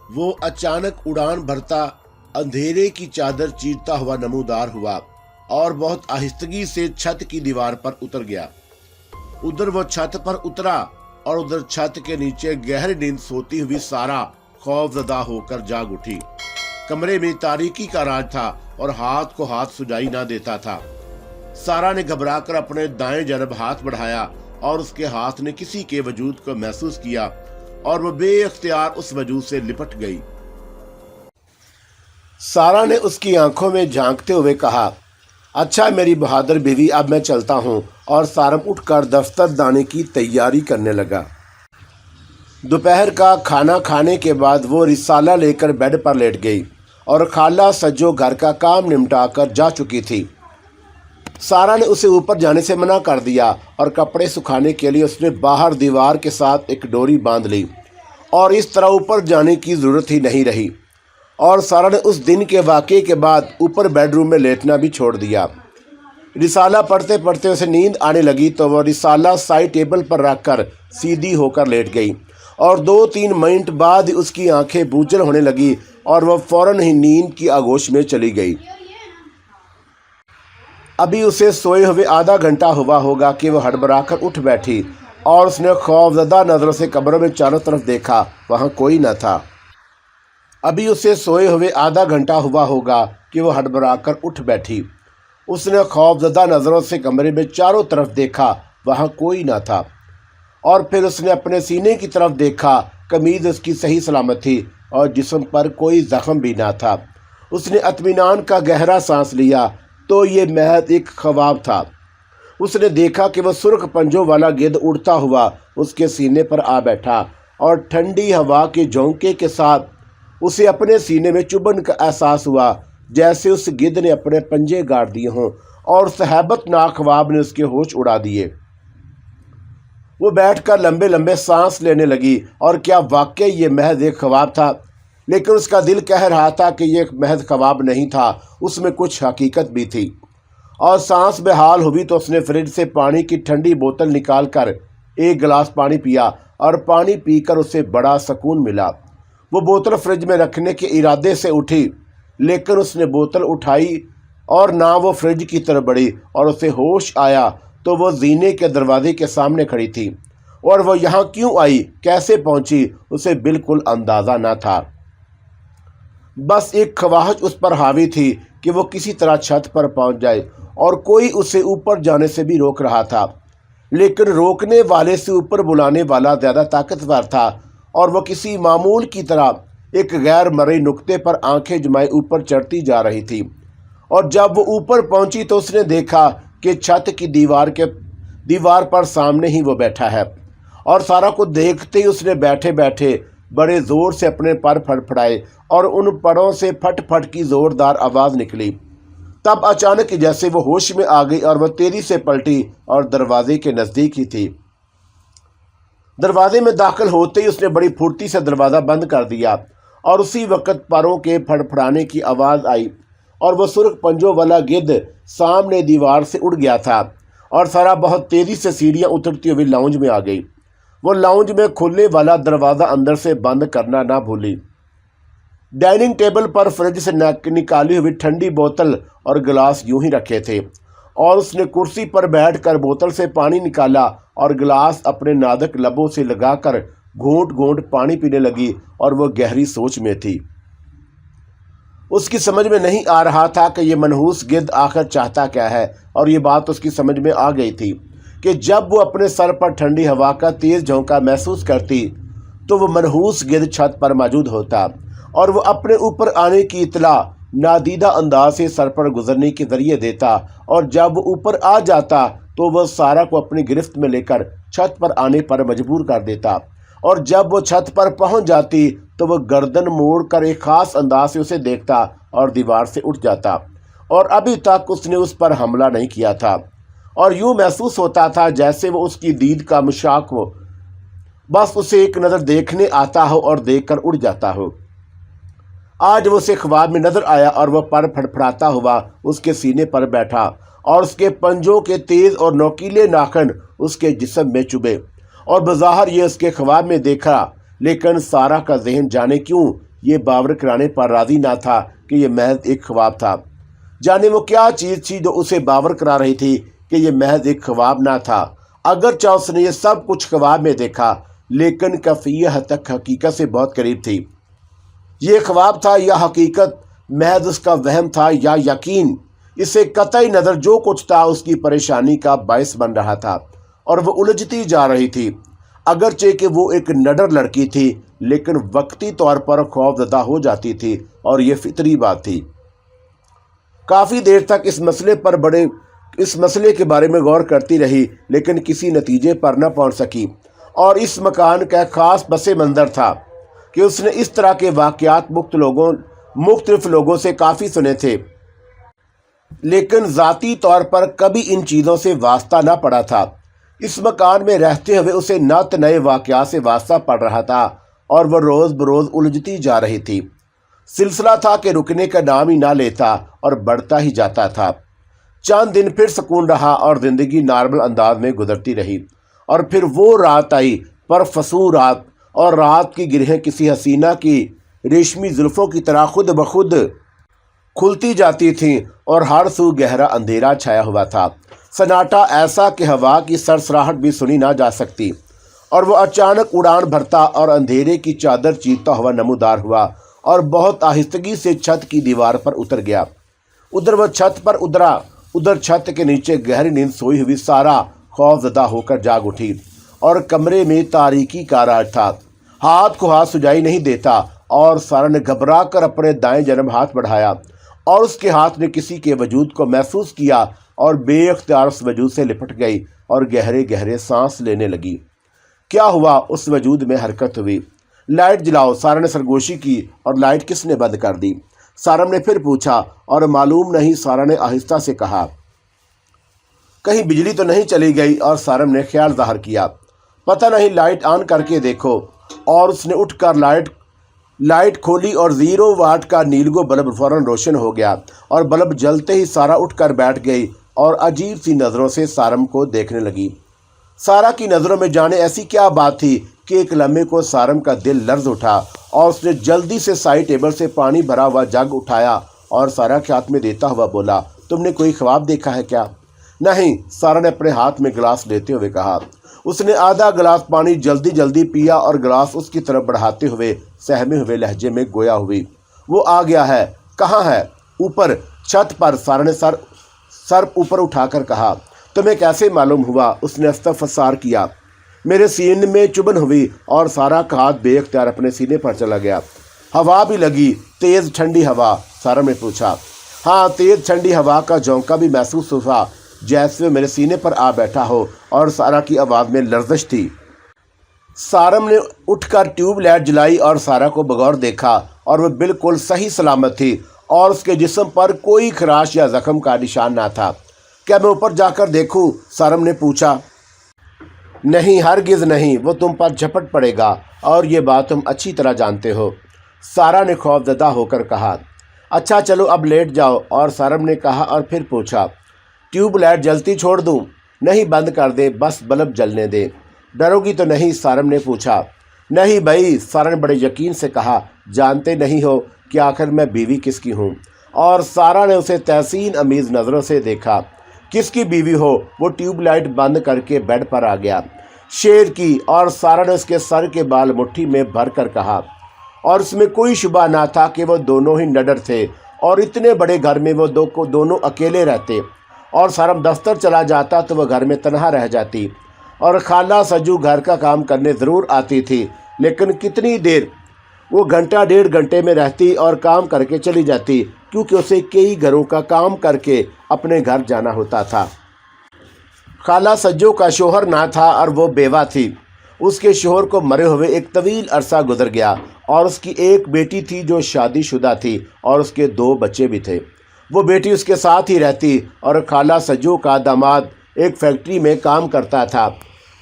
وہ اچانک اڑان بھرتا اندھیرے کی چادر چیرتا ہوا نمودار ہوا اور بہت آہستگی سے چھت کی دیوار پر اتر گیا۔ ادھر وہ چھت پر اترا اور ادھر چھت کے نیچے گہری نیند سوتی ہوئی سارا خوف زدہ ہو کر جاگ اٹھی۔ کمرے میں تاریکی کا راج تھا اور ہاتھ کو ہاتھ سجائی نہ دیتا تھا۔ سارا نے گھبرا کر اپنے دائیں جانب ہاتھ بڑھایا اور اس کے ہاتھ نے کسی کے وجود کو محسوس کیا اور وہ بے اختیار اس وجود سے لپٹ گئی۔ سارا نے اس کی آنکھوں میں جھانکتے ہوئے کہا، اچھا میری بہادر بیوی، اب میں چلتا ہوں، اور سارم اٹھ کر دفتر جانے کی تیاری کرنے لگا۔ دوپہر کا کھانا کھانے کے بعد وہ رسالہ لے کر بیڈ پر لیٹ گئی اور خالہ سجو گھر کا کام نمٹا کر جا چکی تھی۔ سارا نے اسے اوپر جانے سے منع کر دیا اور کپڑے سکھانے کے لیے اس نے باہر دیوار کے ساتھ ایک ڈوری باندھ لی اور اس طرح اوپر جانے کی ضرورت ہی نہیں رہی، اور سارا نے اس دن کے واقعے کے بعد اوپر بیڈ روم میں لیٹنا بھی چھوڑ دیا۔ رسالہ پڑھتے پڑھتے اسے نیند آنے لگی تو وہ رسالہ سائڈ ٹیبل پر رکھ کر سیدھی ہو کر لیٹ گئی اور 2-3 منٹ بعد اس کی آنکھیں بوجھل ہونے لگی اور وہ فوراً ہی نیند کی آغوش میں چلی گئی۔ ابھی اسے سوئے ہوئے آدھا گھنٹہ ہوا ہوگا کہ وہ ہڑبڑا کر اٹھ بیٹھی اور اس نے خوفزدہ نظروں سے کمروں میں چاروں طرف دیکھا، وہاں کوئی نہ تھا۔ ابھی اسے سوئے ہوئے آدھا گھنٹہ ہوا ہوگا کہ وہ ہڑبڑا کر اٹھ بیٹھی۔ اس نے خوفزدہ نظروں سے کمرے میں چاروں طرف دیکھا، وہاں کوئی نہ تھا، اور پھر اس نے اپنے سینے کی طرف دیکھا۔ قمیض اس کی صحیح سلامت تھی اور جسم پر کوئی زخم بھی نہ تھا۔ اس نے اطمینان کا گہرا سانس لیا تو یہ محض ایک خواب تھا۔ اس نے دیکھا کہ وہ سرخ پنجوں والا گدھ اڑتا ہوا اس کے سینے پر آ بیٹھا اور ٹھنڈی ہوا کے جھونکے کے ساتھ اسے اپنے سینے میں چبھن کا احساس ہوا، جیسے اس گدھ نے اپنے پنجے گاڑ دیے ہوں، اور اس ہیبت ناک خواب نے اس کے ہوش اڑا دیے۔ وہ بیٹھ کر لمبے لمبے سانس لینے لگی، اور کیا واقعی یہ محض ایک خواب تھا؟ لیکن اس کا دل کہہ رہا تھا کہ یہ محض خواب نہیں تھا، اس میں کچھ حقیقت بھی تھی۔ اور سانس بحال ہوئی تو اس نے فریج سے پانی کی ٹھنڈی بوتل نکال کر ایک گلاس پانی پیا، اور پانی پی کر اسے بڑا سکون ملا۔ وہ بوتل فریج میں رکھنے کے ارادے سے اٹھی، لیکن اس نے بوتل اٹھائی اور نہ وہ فریج کی طرف بڑھی، اور اسے ہوش آیا تو وہ زینے کے دروازے کے سامنے کھڑی تھی، اور وہ یہاں کیوں آئی، کیسے پہنچی، اسے بالکل اندازہ نہ تھا۔ بس ایک خواہش اس پر حاوی تھی کہ وہ کسی طرح چھت پر پہنچ جائے، اور کوئی اسے اوپر جانے سے بھی روک رہا تھا، لیکن روکنے والے سے اوپر بلانے والا زیادہ طاقتور تھا، اور وہ کسی معمول کی طرح ایک غیر مرئی نقطے پر آنکھیں جمائے اوپر چڑھتی جا رہی تھی۔ اور جب وہ اوپر پہنچی تو اس نے دیکھا کہ چھت کی دیوار پر سامنے ہی وہ بیٹھا ہے، اور سارا کو دیکھتے ہی اس نے بیٹھے بیٹھے بڑے زور سے اپنے پر پھڑپھڑائے، اور ان پروں سے پھٹ پھٹ کی زوردار آواز نکلی۔ تب اچانک جیسے وہ ہوش میں آ گئی اور وہ تیزی سے پلٹی اور دروازے کے نزدیک ہی تھی۔ دروازے میں داخل ہوتے ہی اس نے بڑی پھرتی سے دروازہ بند کر دیا، اور اسی وقت پروں کے پھڑپھڑانے کی آواز آئی، اور وہ سرخ پنجوں والا گدھ سامنے دیوار سے اڑ گیا تھا، اور سارا بہت تیزی سے سیڑھیاں اترتی ہوئی لاؤنج میں آ گئی۔ وہ لاؤنج میں کھلنے والا دروازہ اندر سے بند کرنا نہ بھولی۔ ڈائننگ ٹیبل پر فریج سے نکالی ہوئی ٹھنڈی بوتل اور گلاس یوں ہی رکھے تھے، اور اس نے کرسی پر بیٹھ کر بوتل سے پانی نکالا اور گلاس اپنے نازک لبوں سے لگا کر گھونٹ گھونٹ پانی پینے لگی، اور وہ گہری سوچ میں تھی۔ اس کی سمجھ میں نہیں آ رہا تھا کہ یہ منحوس گدھ آخر چاہتا کیا ہے، اور یہ بات اس کی سمجھ میں آ گئی تھی کہ جب وہ اپنے سر پر ٹھنڈی ہوا کا تیز جھونکا محسوس کرتی تو وہ منحوس گدھ چھت پر موجود ہوتا، اور وہ اپنے اوپر آنے کی اطلاع نادیدہ انداز سے سر پر گزرنے کے ذریعے دیتا، اور جب وہ اوپر آ جاتا تو وہ سارا کو اپنی گرفت میں لے کر چھت پر آنے پر مجبور کر دیتا، اور جب وہ چھت پر پہنچ جاتی تو وہ گردن موڑ کر ایک خاص انداز سے اسے دیکھتا اور دیوار سے اٹھ جاتا، اور ابھی تک اس نے اس پر حملہ نہیں کیا تھا، اور یوں محسوس ہوتا تھا جیسے وہ اس کی دید کا مشاق ہو، بس اسے ایک نظر دیکھنے آتا ہو اور دیکھ کر اڑ جاتا ہو۔ آج وہ اسے خواب میں نظر آیا، اور وہ پر پھڑپھڑاتا ہوا اس کے سینے پر بیٹھا، اور اس کے پنجوں کے تیز اور نوکیلے ناخن اس کے جسم میں چبھے، اور بظاہر یہ اس کے خواب میں دیکھا، لیکن سارا کا ذہن جانے کیوں یہ باور کرانے پر راضی نہ تھا کہ یہ محض ایک خواب تھا۔ جانے وہ کیا چیز تھی جو اسے باور کرا رہی تھی کہ یہ محض ایک خواب نہ تھا۔ اگرچہ اس نے یہ سب کچھ خواب میں دیکھا، لیکن کفیہ حد تک حقیقت سے بہت قریب تھی۔ یہ خواب تھا یا حقیقت، محض اس کا وہم تھا یا یقین، اسے قطعی نظر جو کچھ تھا اس کی پریشانی کا باعث بن رہا تھا، اور وہ الجھتی جا رہی تھی۔ اگرچہ کہ وہ ایک نڈر لڑکی تھی، لیکن وقتی طور پر خوف زدہ ہو جاتی تھی، اور یہ فطری بات تھی۔ کافی دیر تک اس مسئلے کے بارے میں غور کرتی رہی، لیکن کسی نتیجے پر نہ پہنچ سکی، اور اس مکان کا ایک خاص پس منظر تھا کہ اس نے اس طرح کے واقعات مختلف لوگوں سے کافی سنے تھے، لیکن ذاتی طور پر کبھی ان چیزوں سے واسطہ نہ پڑا تھا۔ اس مکان میں رہتے ہوئے اسے نت نئے واقعات سے واسطہ پڑ رہا تھا، اور وہ روز بروز الجھتی جا رہی تھی۔ سلسلہ تھا کہ رکنے کا نام ہی نہ لیتا اور بڑھتا ہی جاتا تھا۔ چند دن پھر سکون رہا اور زندگی نارمل انداز میں گزرتی رہی، اور پھر وہ رات آئی، پرفسوں رات، اور رات کی گرہیں کسی حسینہ کی ریشمی زلفوں کی طرح خود بخود کھلتی جاتی تھیں، اور ہر سو گہرا اندھیرا چھایا ہوا تھا، سناٹا ایسا کہ ہوا کی سرسراہٹ بھی سنی نہ جا سکتی، اور وہ اچانک اڑان بھرتا اور اندھیرے کی چادر چیرتا ہوا نمودار ہوا، اور بہت آہستگی سے چھت کی دیوار پر اتر گیا۔ ادھر وہ چھت پر اترا، ادھر چھت کے نیچے گہری نیند سوئی ہوئی سارا خوف زدہ ہو کر جاگ اٹھی، اور کمرے میں تاریکی کا راج تھا۔ ہاتھ کو ہاتھ سجائی نہیں دیتا، اور سارا نے گھبرا کر اپنے دائیں جانب ہاتھ بڑھایا، اور اس کے ہاتھ نے کسی کے وجود کو محسوس کیا، اور بے اختیار اس وجود سے لپٹ گئی اور گہرے گہرے سانس لینے لگی۔ کیا ہوا؟ اس وجود میں حرکت ہوئی۔ لائٹ جلاؤ، سارا نے سرگوشی کی، اور لائٹ کس نے بند کر دی؟ سارم نے پھر پوچھا، اور معلوم نہیں، سارا نے آہستہ سے کہا۔ کہیں بجلی تو نہیں چلی گئی؟ اور سارم نے خیال ظاہر کیا، پتہ نہیں، لائٹ آن کر کے دیکھو۔ اور اس نے اٹھ کر لائٹ کھولی، اور 0 واٹ کا نیلگو بلب فوراً روشن ہو گیا، اور بلب جلتے ہی سارا اٹھ کر بیٹھ گئی اور عجیب سی نظروں سے سارم کو دیکھنے لگی۔ سارا کی نظروں میں جانے ایسی کیا بات تھی کہ ایک لمحے کو سارم کا دل لرز اٹھا، اور اس نے جلدی سے سائڈ ٹیبل سے پانی بھرا ہوا جگ اٹھایا اور سارا کے ہاتھ میں دیتا ہوا بولا، تم نے کوئی خواب دیکھا ہے کیا؟ نہیں، سارا نے اپنے ہاتھ میں گلاس لیتے ہوئے کہا۔ اس نے آدھا گلاس پانی جلدی پیا، اور گلاس اس کی طرف بڑھاتے ہوئے سہمے ہوئے لہجے میں گویا ہوئی، وہ آ گیا ہے۔ کہاں ہے؟ اوپر، چھت پر۔ سارا نے سر اوپر اٹھا کر کہا۔ تمہیں کیسے معلوم ہوا؟ اس نے استفسار کیا۔ میرے سینے میں چبھن ہوئی، اور سارا کا ہاتھ بے اختیار اپنے سینے پر چلا گیا۔ ہوا بھی لگی، تیز ٹھنڈی ہوا؟ سارا نے پوچھا۔ ہاں، تیز ٹھنڈی ہوا کا جھونکا بھی محسوس ہوا، جیسے وہ میرے سینے پر آ بیٹھا ہو، اور سارا کی آواز میں لرزش تھی۔ سارم نے اٹھ کر ٹیوب لائٹ جلائی اور سارا کو بغور دیکھا، اور وہ بالکل صحیح سلامت تھی، اور اس کے جسم پر کوئی خراش یا زخم کا نشان نہ تھا۔ کیا میں اوپر جا کر دیکھوں؟ سارم نے پوچھا۔ نہیں، ہرگز نہیں، وہ تم پر جھپٹ پڑے گا، اور یہ بات تم اچھی طرح جانتے ہو، سارا نے خوف زدہ ہو کر کہا۔ اچھا چلو اب لیٹ جاؤ، اور سارم نے کہا، اور پھر پوچھا، ٹیوب لائٹ جلتی چھوڑ دوں؟ نہیں، بند کر دے، بس بلب جلنے دے۔ ڈرو گی تو نہیں؟ سارم نے پوچھا۔ نہیں بھائی، سارا نے بڑے یقین سے کہا، جانتے نہیں ہو کہ آخر میں بیوی کس کی ہوں؟ اور سارا نے اسے تحسین امیز نظروں سے دیکھا۔ کس کی بیوی ہو؟ وہ ٹیوب لائٹ بند کر کے بیڈ پر آ گیا۔ شیر کی، اور سارا نے اس کے سر کے بال مٹھی میں بھر کر کہا، اور اس میں کوئی شبہ نہ تھا کہ وہ دونوں ہی نڈر تھے، اور اتنے بڑے گھر میں وہ دونوں اکیلے رہتے، اور سارم دفتر چلا جاتا تو وہ گھر میں تنہا رہ جاتی، اور خالہ سجو گھر کا کام کرنے ضرور آتی تھی، لیکن کتنی دیر؟ وہ گھنٹہ 1.5 گھنٹے میں رہتی اور کام کر کے چلی جاتی، کیونکہ اسے کئی گھروں کا کام کر کے اپنے گھر جانا ہوتا تھا۔ خالہ سجو کا شوہر نہ تھا، اور وہ بیوہ تھی۔ اس کے شوہر کو مرے ہوئے ایک طویل عرصہ گزر گیا، اور اس کی ایک بیٹی تھی جو شادی شدہ تھی، اور اس کے 2 بچے بھی تھے۔ وہ بیٹی اس کے ساتھ ہی رہتی، اور خالہ سجو کا داماد ایک فیکٹری میں کام کرتا تھا۔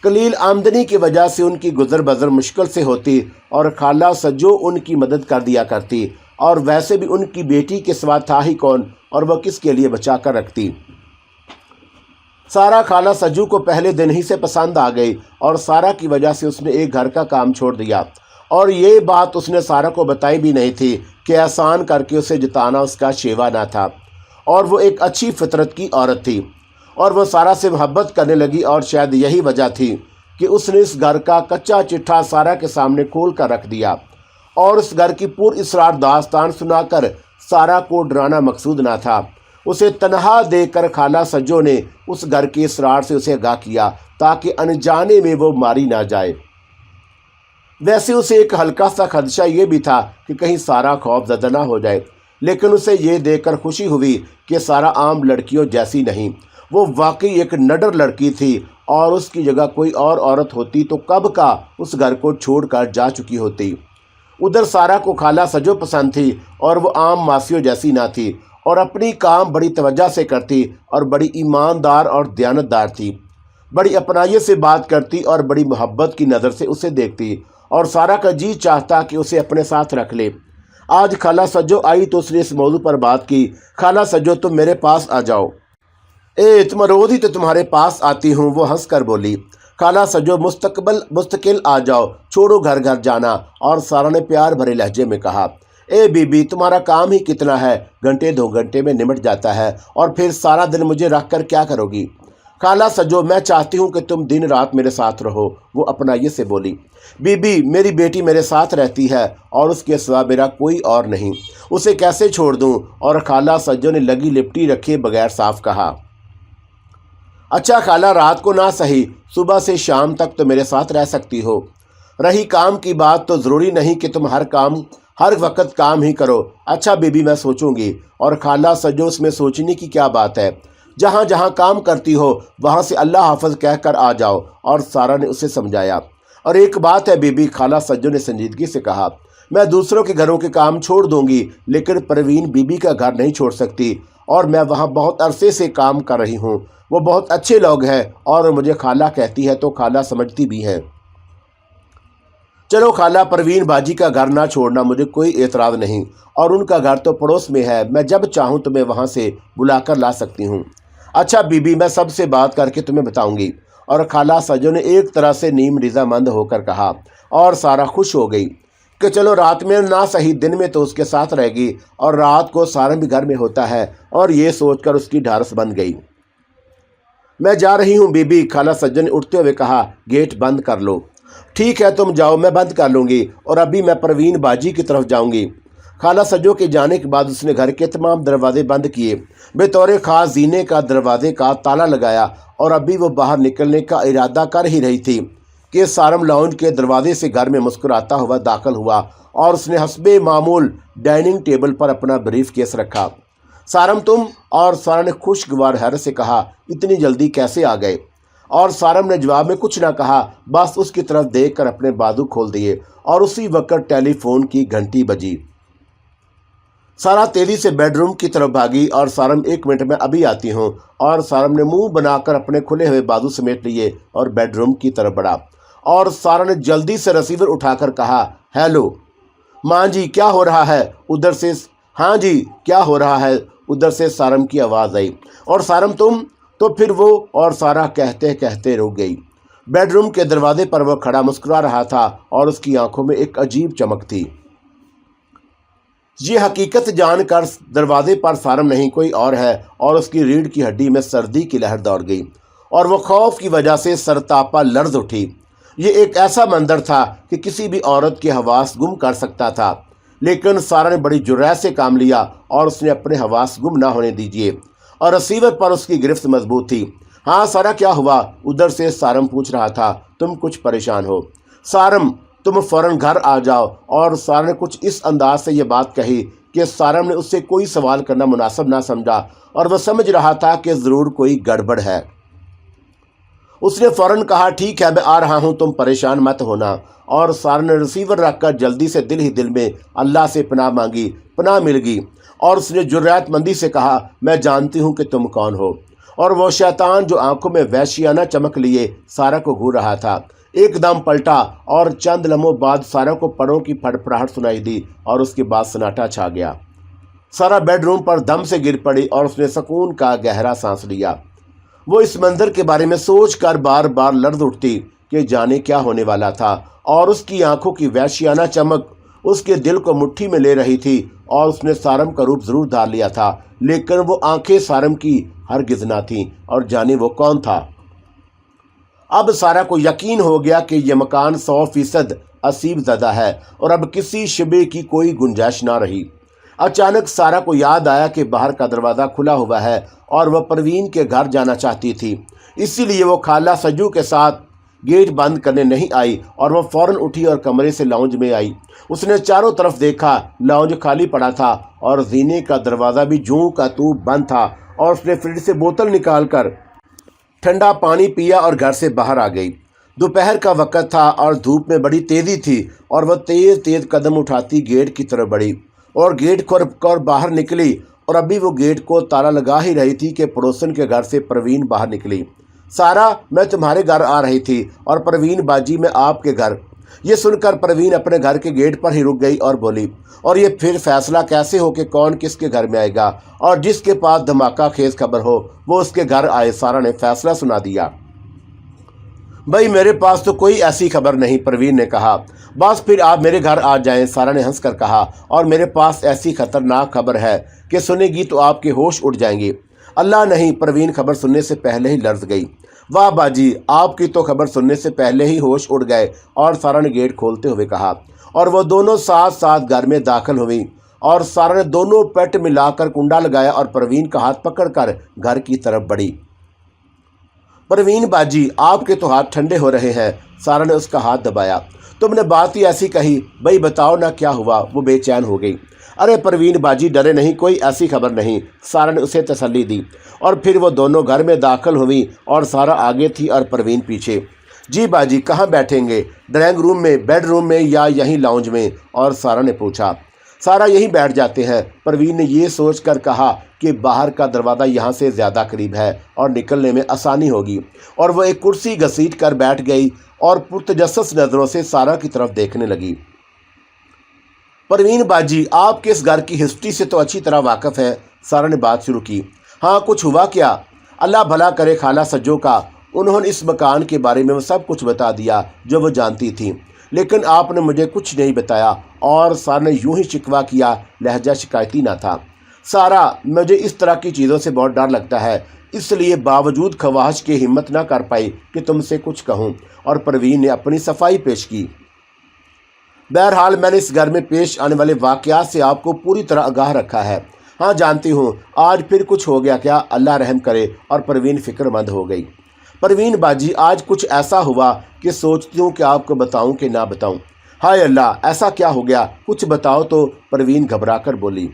قلیل آمدنی کی وجہ سے ان کی گزر بسر مشکل سے ہوتی، اور خالہ سجو ان کی مدد کر دیا کرتی، اور ویسے بھی ان کی بیٹی کے سوا تھا ہی کون، اور وہ کس کے لیے بچا کر رکھتی۔ سارا خالہ سجو کو پہلے دن ہی سے پسند آ گئی، اور سارا کی وجہ سے اس نے ایک گھر کا کام چھوڑ دیا، اور یہ بات اس نے سارا کو بتائی بھی نہیں تھی کہ احسان کر کے اسے جتانا اس کا شیوا نہ تھا، اور وہ ایک اچھی فطرت کی عورت تھی، اور وہ سارا سے محبت کرنے لگی، اور شاید یہی وجہ تھی کہ اس نے اس گھر کا کچا چٹھا سارا کے سامنے کھول کر رکھ دیا، اور اس گھر کی پر اسرار داستان سنا کر سارا کو ڈرانا مقصود نہ تھا۔ اسے تنہا دیکھ کر خالہ سجو نے اس گھر کے اسرار سے اسے آگاہ کیا تاکہ انجانے میں وہ ماری نہ جائے۔ ویسے اسے ایک ہلکا سا خدشہ یہ بھی تھا کہ کہیں سارا خوف زدہ نہ ہو جائے، لیکن اسے یہ دیکھ کر خوشی ہوئی کہ سارا عام لڑکیوں جیسی نہیں، وہ واقعی ایک نڈر لڑکی تھی، اور اس کی جگہ کوئی اور عورت ہوتی تو کب کا اس گھر کو چھوڑ کر جا چکی ہوتی۔ ادھر سارا کو خالہ سجو پسند تھی، اور وہ عام ماسیوں جیسی نہ تھی، اور اپنی کام بڑی توجہ سے کرتی، اور بڑی ایماندار اور دیانتدار تھی، بڑی اپنائیت سے بات کرتی، اور بڑی محبت کی نظر سے اسے دیکھتی، اور سارا کا جی چاہتا کہ اسے اپنے ساتھ رکھ لے۔ آج خالہ سجو آئی تو اس نے اس موضوع پر بات کی۔ خالہ سجو تم میرے پاس آ جاؤ۔ تم روز ہی تو تمہارے پاس آتی ہوں، وہ ہنس کر بولی۔ خالہ سجو مستقل آ جاؤ، چھوڑو گھر گھر جانا، اور سارا نے پیار بھرے لہجے میں کہا۔ بی بی تمہارا کام ہی کتنا ہے، گھنٹے 2 گھنٹے میں نمٹ جاتا ہے، اور پھر سارا دن مجھے رکھ کر کیا کرو گی؟ خالہ سجو میں چاہتی ہوں کہ تم دن رات میرے ساتھ رہو، وہ اپنائیت سے بولی۔ بی بی میری بیٹی میرے ساتھ رہتی ہے، اور اس کے سوا میرا کوئی اور نہیں، اسے کیسے چھوڑ دوں؟ اور خالہ سجو نے لگی لپٹی رکھے بغیر صاف کہا۔ اچھا خالہ رات کو نہ سہی، صبح سے شام تک تو میرے ساتھ رہ سکتی ہو۔ رہی کام کی بات تو ضروری نہیں کہ تم ہر وقت کام ہی کرو۔ اچھا بی بی میں سوچوں گی۔ اور خالہ سجو اس میں سوچنے کی کیا بات ہے، جہاں جہاں کام کرتی ہو وہاں سے اللہ حافظ کہہ کر آ جاؤ، اور سارا نے اسے سمجھایا۔ اور ایک بات ہے بی بی، خالہ سجو نے سنجیدگی سے کہا، میں دوسروں کے گھروں کے کام چھوڑ دوں گی، لیکن پروین بی بی کا گھر نہیں چھوڑ سکتی، اور میں وہاں بہت عرصے سے کام کر رہی ہوں، وہ بہت اچھے لوگ ہیں، اور مجھے خالہ کہتی ہے تو خالہ سمجھتی بھی ہیں۔ چلو خالہ پروین باجی کا گھر نہ چھوڑنا، مجھے کوئی اعتراض نہیں، اور ان کا گھر تو پڑوس میں ہے، میں جب چاہوں تمہیں وہاں سے بلا کر لا سکتی ہوں۔ اچھا بی بی میں سب سے بات کر کے تمہیں بتاؤں گی۔ اور خالہ سجو نے ایک طرح سے نیم رضامند ہو کر کہا، اور سارا خوش ہو گئی کہ چلو رات میں نہ صحیح دن میں تو اس کے ساتھ رہے گی، اور رات کو سارا بھی گھر میں ہوتا ہے، اور یہ سوچ کر اس کی ڈھارس بن گئی۔ میں جا رہی ہوں بی بی، خالہ سجو نے اٹھتے ہوئے کہا، گیٹ بند کر لو۔ ٹھیک ہے تم جاؤ، میں بند کر لوں گی، اور ابھی میں پروین باجی کی طرف جاؤں گی۔ خالہ سجو کے جانے کے بعد اس نے گھر کے تمام دروازے بند کیے، بطور خاص زینے کا دروازے کا تالا لگایا، اور ابھی وہ باہر نکلنے کا ارادہ کر ہی رہی تھی کہ سارم لاؤنج کے دروازے سے گھر میں مسکراتا ہوا داخل ہوا، اور اس نے حسب معمول ڈائننگ ٹیبل پر اپنا بریف کیس رکھا۔ سارم تم؟ اور سارا نے خوشگوار حیرت سے کہا، اتنی جلدی کیسے آ گئے؟ اور سارم نے جواب میں کچھ نہ کہا، بس اس کی طرف دیکھ کر اپنے بازو کھول دیے، اور اسی وقت ٹیلی فون کی گھنٹی بجی۔ سارا تیزی سے بیڈ روم کی طرف بھاگی، اور سارم 1 منٹ میں ابھی آتی ہوں، اور سارم نے منہ بنا کر اپنے کھلے ہوئے بازو سمیٹ لیے اور بیڈ روم کی طرف بڑھا، اور سارا نے جلدی سے ریسیور اٹھا کر کہا، ہیلو ماں جی کیا ہو رہا ہے ادھر سے؟ ہاں جی کیا ہو رہا ہے ادھر سے سارم کی آواز آئی۔ اور سارم تم؟ تو پھر وہ اور سارا کہتے کہتے رک گئی۔ بیڈ روم کے دروازے پر وہ کھڑا مسکرا رہا تھا، اور اس کی آنکھوں میں ایک عجیب چمک تھی۔ یہ حقیقت جان کر دروازے پر سارم نہیں کوئی اور ہے، اور اس کی ریڑھ کی ہڈی میں سردی کی لہر دوڑ گئی، اور وہ خوف کی وجہ سے سرتاپا لرز اٹھی۔ یہ ایک ایسا منظر تھا کہ کسی بھی عورت کے حواس گم کر سکتا تھا، لیکن سارا نے بڑی جرأت سے کام لیا، اور اس نے اپنے حواس گم نہ ہونے دیجیے، اور ریسیور پر اس کی گرفت مضبوط تھی۔ ہاں سارا کیا ہوا؟ ادھر سے سارم پوچھ رہا تھا، تم کچھ پریشان ہو؟ سارم تم فوراً گھر آ جاؤ۔ اور سارا نے کچھ اس انداز سے یہ بات کہی کہ سارم نے اس سے کوئی سوال کرنا مناسب نہ سمجھا، اور وہ سمجھ رہا تھا کہ ضرور کوئی گڑبڑ ہے۔ اس نے فوراً کہا، ٹھیک ہے میں آ رہا ہوں، تم پریشان مت ہونا۔ اور سارا نے ریسیور رکھ کر جلدی سے دل ہی دل میں اللہ سے پناہ مانگی، پناہ مل گئی، اور اس نے جرأت مندی سے کہا، میں جانتی ہوں کہ تم کون ہو۔ اور وہ شیطان جو آنکھوں میں وحشیانہ چمک لیے سارا کو گھور رہا تھا ایک دم پلٹا، اور چند لمحوں بعد سارا کو پڑوں کی پھڑپڑاہٹ سنائی دی، اور اس کے بعد سناٹا چھا گیا۔ سارا بیڈ روم پر دم سے گر پڑی، اور اس نے سکون کا گہرا سانس لیا۔ وہ اس منظر کے بارے میں سوچ کر بار بار لرز اٹھتی کہ جانے کیا ہونے والا تھا، اور اس کی آنکھوں کی وحشیانہ چمک اس کے دل کو مٹھی میں لے رہی تھی، اور اس نے سارم کا روپ ضرور دھار لیا تھا، لیکن وہ آنکھیں سارم کی ہرگز نہ تھیں، اور جانے وہ کون تھا۔ اب سارا کو یقین ہو گیا کہ یہ مکان 100% اسیب زدہ ہے، اور اب کسی شبے کی کوئی گنجائش نہ رہی۔ اچانک سارا کو یاد آیا کہ باہر کا دروازہ کھلا ہوا ہے، اور وہ پروین کے گھر جانا چاہتی تھی، اسی لیے وہ خالہ سجو کے ساتھ گیٹ بند کرنے نہیں آئی، اور وہ فوراً اٹھی اور کمرے سے لاؤنج میں آئی۔ اس نے چاروں طرف دیکھا، لاؤنج خالی پڑا تھا، اور زینے کا دروازہ بھی جوں کا توں بند تھا، اور اس نے فریج سے بوتل نکال کر ٹھنڈا پانی پیا اور گھر سے باہر آ گئی۔ دوپہر کا وقت تھا اور دھوپ میں بڑی تیزی تھی، اور وہ تیز تیز قدم اٹھاتی گیٹ کی طرف بڑھی اور گیٹ کھول کر باہر نکلی، اور ابھی وہ گیٹ کو تالا لگا ہی رہی تھی کہ پڑوسن کے گھر سے پروین باہر نکلی۔ سارا، میں تمہارے گھر آ رہی تھی، اور پروین باجی میں آپ کے گھر۔ یہ سن کر پروین اپنے گھر کے گیٹ پر ہی رک گئی اور بولی، اور یہ پھر فیصلہ کیسے ہو کہ کون کس کے گھر میں آئے گا، اور جس کے پاس دھماکہ خیز خبر ہو وہ اس کے گھر آئے۔ سارا نے فیصلہ سنا دیا۔ بھائی میرے پاس تو کوئی ایسی خبر نہیں، پروین نے کہا۔ بس پھر آپ میرے گھر آ جائیں، سارا نے ہنس کر کہا، اور میرے پاس ایسی خطرناک خبر ہے کہ سنے گی تو آپ کے ہوش اڑ جائیں گے۔ اللہ نہیں، پروین خبر سننے سے پہلے ہی لرز گئی۔ واہ باجی، آپ کی تو خبر سننے سے پہلے ہی ہوش اڑ گئے، اور سارا نے گیٹ کھولتے ہوئے کہا، اور وہ دونوں ساتھ ساتھ گھر میں داخل ہوئیں، اور سارا نے دونوں پیٹ ملا کر کنڈا لگایا اور پروین کا ہاتھ پکڑ کر گھر کی طرف بڑھی۔ پروین باجی، آپ کے تو ہاتھ ٹھنڈے ہو رہے ہیں، سارا نے اس کا ہاتھ دبایا۔ تم نے بات ہی ایسی کہی، بھائی بتاؤ نہ کیا ہوا، وہ بے چین ہو گئی۔ ارے پروین باجی ڈرے نہیں، کوئی ایسی خبر نہیں، سارا نے اسے تسلی دی، اور پھر وہ دونوں گھر میں داخل ہوئیں، اور سارا آگے تھی اور پروین پیچھے۔ جی باجی، کہاں بیٹھیں گے، ڈرائنگ روم میں، بیڈ روم میں، یا یہیں لاؤنج میں، اور سارا نے پوچھا۔ سارا یہیں بیٹھ جاتے ہیں، پروین نے یہ سوچ کر کہا کہ باہر کا دروازہ یہاں سے زیادہ قریب ہے اور نکلنے میں آسانی ہوگی، اور وہ ایک کرسی گھسیٹ کر بیٹھ گئی اور پرتجسس نظروں سے سارا کی طرف دیکھنے لگی۔ پروین باجی، آپ کے اس گھر کی ہسٹری سے تو اچھی طرح واقف ہیں، سارا نے بات شروع کی۔ ہاں، کچھ ہوا کیا؟ اللہ بھلا کرے خالہ سجو کا، انہوں نے اس مکان کے بارے میں وہ سب کچھ بتا دیا جو وہ جانتی تھی، لیکن آپ نے مجھے کچھ نہیں بتایا، اور سارا نے یوں ہی شکوہ کیا، لہجہ شکایتی نہ تھا۔ سارا، مجھے اس طرح کی چیزوں سے بہت ڈر لگتا ہے، اس لیے باوجود خواہش کے ہمت نہ کر پائی کہ تم سے کچھ کہوں، اور پروین نے اپنی صفائی پیش کی۔ بہرحال میں نے اس گھر میں پیش آنے والے واقعات سے آپ کو پوری طرح آگاہ رکھا ہے۔ ہاں جانتی ہوں، آج پھر کچھ ہو گیا کیا، اللہ رحم کرے، اور پروین فکر مند ہو گئی۔ پروین باجی، آج کچھ ایسا ہوا کہ سوچتی ہوں کہ آپ کو بتاؤں کہ نہ بتاؤں۔ ہائے اللہ، ایسا کیا ہو گیا، کچھ بتاؤ تو، پروین گھبرا کر بولی۔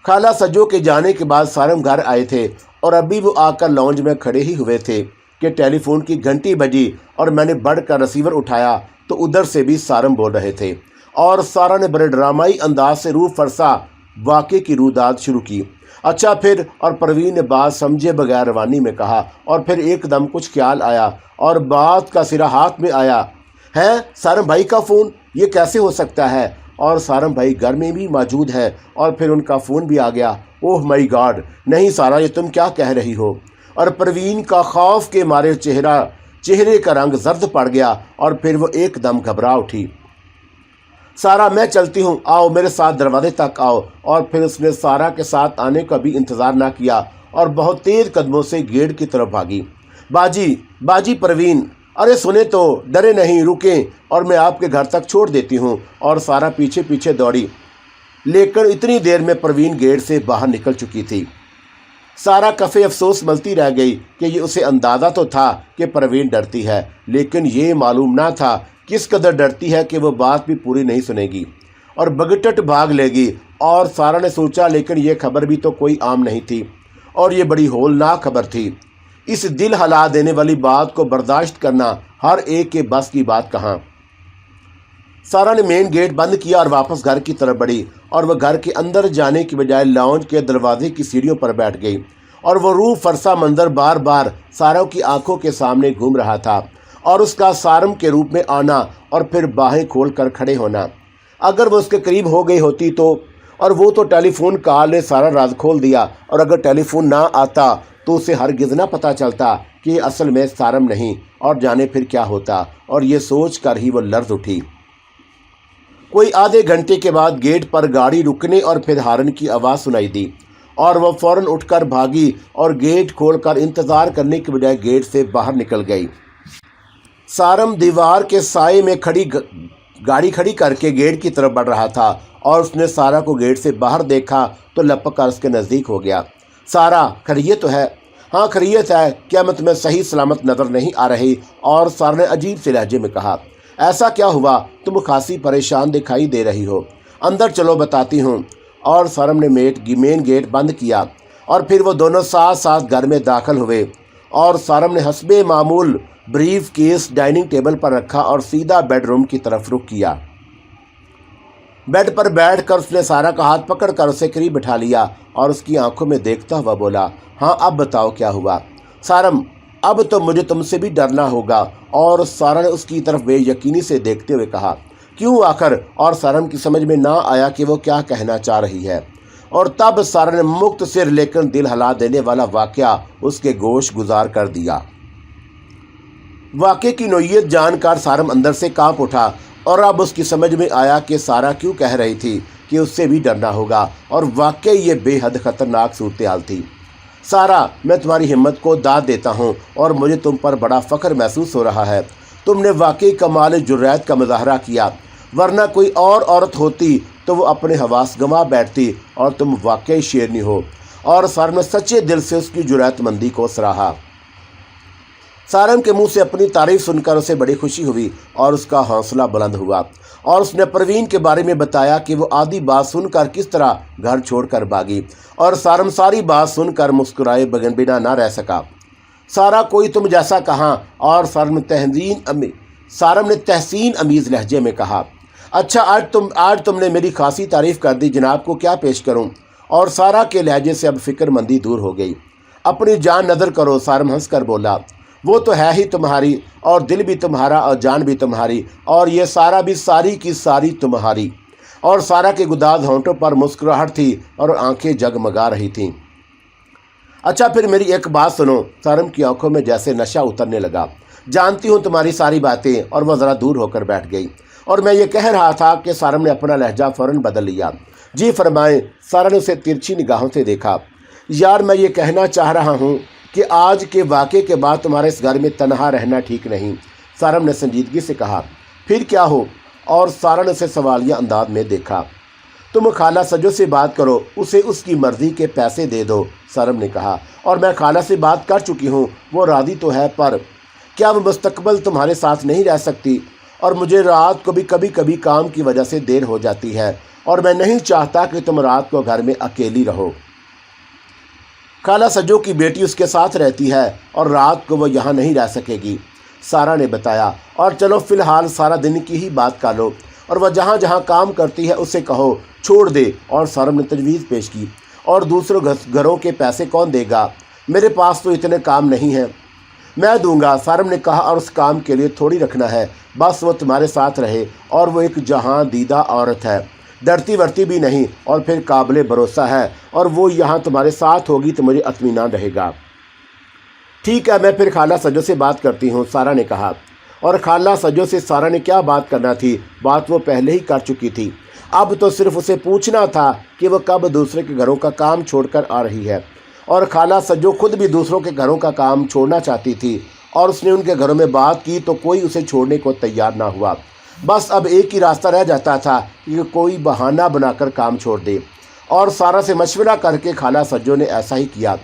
خالہ سجو کے جانے کے بعد سارم گھر آئے تھے، اور ابھی وہ آ کر لاؤنج میں کھڑے ہی ہوئے تھے کہ ٹیلی فون کی گھنٹی بجی، اور میں نے بڑھ کر ریسیور اٹھایا تو ادھر سے بھی سارم بول رہے تھے، اور سارا نے بڑے ڈرامائی انداز سے روح فرسا واقعے کی روداد شروع کی۔ اچھا پھر، اور پروین نے بات سمجھے بغیر روانی میں کہا، اور پھر ایک دم کچھ خیال آیا اور بات کا سرا ہاتھ میں آیا۔ ہے سارم بھائی کا فون، یہ کیسے ہو سکتا ہے، اور سارم بھائی گھر میں بھی موجود ہے، اور پھر ان کا فون بھی آ گیا۔ اوہ مائی گاڈ، نہیں سارا، یہ تم کیا کہہ رہی ہو، اور پروین کا خوف کے مارے چہرے کا رنگ زرد پڑ گیا، اور پھر وہ ایک دم گھبرا اٹھی۔ سارا، میں چلتی ہوں، آؤ میرے ساتھ دروازے تک آؤ، اور پھر اس نے سارا کے ساتھ آنے کا بھی انتظار نہ کیا اور بہت تیز قدموں سے گیٹ کی طرف بھاگی۔ باجی پروین، ارے سنیں تو، ڈرے نہیں، رکیں، اور میں آپ کے گھر تک چھوڑ دیتی ہوں، اور سارا پیچھے پیچھے دوڑی، لیکن اتنی دیر میں پروین گیٹ سے باہر نکل چکی تھی۔ سارا کفے افسوس ملتی رہ گئی کہ یہ اسے اندازہ تو تھا کہ پروین ڈرتی ہے، لیکن یہ معلوم نہ تھا کس قدر ڈرتی ہے کہ وہ بات بھی پوری نہیں سنے گی اور بگٹٹ بھاگ لے گی۔ اور سارا نے سوچا، لیکن یہ خبر بھی تو کوئی عام نہیں تھی، اور یہ بڑی ہولناک خبر تھی۔ اس دل ہلا دینے والی بات کو برداشت کرنا ہر ایک کے بس کی بات کہاں۔ سارا نے مین گیٹ بند کیا اور واپس گھر کی طرف بڑھی، اور وہ گھر کے اندر جانے کی بجائے لاؤنج کے دروازے کی سیڑھیوں پر بیٹھ گئی، اور وہ روح فرسا منظر بار بار سارا کی آنکھوں کے سامنے گھوم رہا تھا، اور اس کا سارم کے روپ میں آنا اور پھر باہیں کھول کر کھڑے ہونا۔ اگر وہ اس کے قریب ہو گئی ہوتی تو، اور وہ تو ٹیلی فون کال نے سارا راز کھول دیا، اور اگر ٹیلی فون نہ آتا تو اسے ہرگز نہ پتہ چلتا کہ یہ اصل میں سارم نہیں، اور جانے پھر کیا ہوتا، اور یہ سوچ کر ہی وہ لرز اٹھی۔ کوئی آدھے گھنٹے کے بعد گیٹ پر گاڑی رکنے اور پھر ہارن کی آواز سنائی دی، اور وہ فوراً اٹھ کر بھاگی اور گیٹ کھول کر انتظار کرنے کے بجائے گیٹ سے باہر نکل گئی۔ سارم دیوار کے سائے میں گاڑی کھڑی کر کے گیٹ کی طرف بڑھ رہا تھا، اور اس نے سارا کو گیٹ سے باہر دیکھا تو لپک کر اس کے نزدیک ہو گیا۔ سارا، خیریت تو ہے؟ ہاں خیریت ہے، کیا میں تمہیں صحیح سلامت نظر نہیں آ رہی؟ اور سارا نے عجیب سے لہجے میں کہا، ایسا کیا ہوا؟ تم خاصی پریشان دکھائی دے رہی ہو، اندر چلو بتاتی ہوں۔ اور سارم نے مین گیٹ بند کیا، اور پھر وہ دونوں ساتھ ساتھ گھر میں داخل ہوئے، اور سارم نے حسب معمول بریف کیس ڈائننگ ٹیبل پر رکھا اور سیدھا بیڈ روم کی طرف رخ کیا۔ بیڈ پر بیٹھ کر اس نے سارا کا ہاتھ پکڑ کر اسے قریب بٹھا لیا اور اس کی آنکھوں میں دیکھتا ہوا بولا، ہاں اب بتاؤ کیا ہوا؟ سارم، اب تو مجھے تم سے بھی ڈرنا ہوگا۔ اور سارا نے اس کی طرف بے یقینی سے دیکھتے ہوئے کہا، کیوں آخر؟ اور سارم کی سمجھ میں نہ آیا کہ وہ کیا کہنا چاہ رہی ہے، اور تب سارا نے مختصر لیکن دل ہلا دینے والا واقعہ اس کے گوش گزار کر دیا۔ واقعے کی نوعیت جان کر سارم اندر سے کانپ اٹھا، اور اب اس کی سمجھ میں آیا کہ سارا کیوں کہہ رہی تھی کہ اس سے بھی ڈرنا ہوگا، اور واقعی یہ بے حد خطرناک صورتحال تھی۔ سارا، میں تمہاری ہمت کو داد دیتا ہوں، اور مجھے تم پر بڑا فخر محسوس ہو رہا ہے۔ تم نے واقعی کمال جرأت کا مظاہرہ کیا، ورنہ کوئی اور عورت ہوتی تو وہ اپنے حواس گنوا بیٹھتی، اور تم واقعی شیرنی ہو۔ اور سارم نے سچے دل سے اس کی جرأت مندی کو سراہا۔ سارم کے منہ سے اپنی تعریف سن کر اسے بڑی خوشی ہوئی، اور اس کا حوصلہ بلند ہوا، اور اس نے پروین کے بارے میں بتایا کہ وہ آدھی بات سن کر کس طرح گھر چھوڑ کر بھاگی، اور سارم ساری بات سن کر مسکرائے بغیر نہ رہ سکا۔ سارا، کوئی تم جیسا کہاں؟ اور سارم نے تحسین امیز لہجے میں کہا، اچھا آج تم نے میری خاصی تعریف کر دی، جناب کو کیا پیش کروں؟ اور سارا کے لہجے سے اب فکر مندی دور ہو گئی۔ اپنی جان نظر کرو، سارم ہنس کر بولا، وہ تو ہے ہی تمہاری، اور دل بھی تمہارا اور جان بھی تمہاری، اور یہ سارا بھی ساری کی ساری تمہاری۔ اور سارا کے گداز ہونٹوں پر مسکراہٹ تھی اور آنکھیں جگمگا رہی تھیں۔ اچھا پھر میری ایک بات سنو، سارم کی آنکھوں میں جیسے نشہ اترنے لگا، جانتی ہوں تمہاری ساری باتیں۔ اور وہ ذرا دور ہو کر بیٹھ گئی، اور میں یہ کہہ رہا تھا کہ سارم نے اپنا لہجہ فوراً بدل لیا۔ جی فرمائیں۔ سارا نے اسے ترچھی نگاہوں سے دیکھا۔ یار، میں یہ کہنا چاہ رہا ہوں کہ آج کے واقعے کے بعد تمہارے اس گھر میں تنہا رہنا ٹھیک نہیں، سارم نے سنجیدگی سے کہا۔ پھر کیا ہو؟ اور سارا نے اسے سوالیہ انداز میں دیکھا۔ تم خالہ سجو سے بات کرو، اسے اس کی مرضی کے پیسے دے دو، سارم نے کہا۔ اور میں خالہ سے بات کر چکی ہوں، وہ راضی تو ہے، پر کیا وہ مستقبل تمہارے ساتھ نہیں رہ سکتی؟ اور مجھے رات کو بھی کبھی کبھی کام کی وجہ سے دیر ہو جاتی ہے، اور میں نہیں چاہتا کہ تم رات کو گھر میں اکیلی رہو۔ خالہ سجو کی بیٹی اس کے ساتھ رہتی ہے، اور رات کو وہ یہاں نہیں رہ سکے گی، سارا نے بتایا۔ اور چلو فی الحال سارا دن کی ہی بات کر لو، اور وہ جہاں جہاں کام کرتی ہے اسے کہو چھوڑ دے۔ اور سارم نے تجویز پیش کی، اور دوسروں گھروں کے پیسے کون دے گا؟ میرے پاس تو اتنے کام نہیں ہیں۔ میں دوں گا، سارم نے کہا، اور اس کام کے لیے تھوڑی رکھنا ہے، بس وہ تمہارے ساتھ رہے، اور وہ ایک جہاں دیدہ عورت ہے، ڈرتی ورتی بھی نہیں، اور پھر قابل بھروسہ ہے، اور وہ یہاں تمہارے ساتھ ہوگی تو مجھے اطمینان رہے گا۔ ٹھیک ہے، میں پھر خالہ سجو سے بات کرتی ہوں، سارا نے کہا۔ اور خالہ سجو سے سارا نے کیا بات کرنا تھی، بات وہ پہلے ہی کر چکی تھی۔ اب تو صرف اسے پوچھنا تھا کہ وہ کب دوسرے کے گھروں کا کام چھوڑ کر آ رہی ہے، اور خالہ سجو خود بھی دوسروں کے گھروں کا کام چھوڑنا چاہتی تھی، اور اس نے ان کے گھروں میں بات کی تو کوئی اسے چھوڑنے کو تیار نہ ہوا۔ بس اب ایک ہی راستہ رہ جاتا تھا کہ کوئی بہانہ بنا کر کام چھوڑ دے، اور سارا سے مشورہ کر کے خالہ سجو نے ایسا ہی کیا۔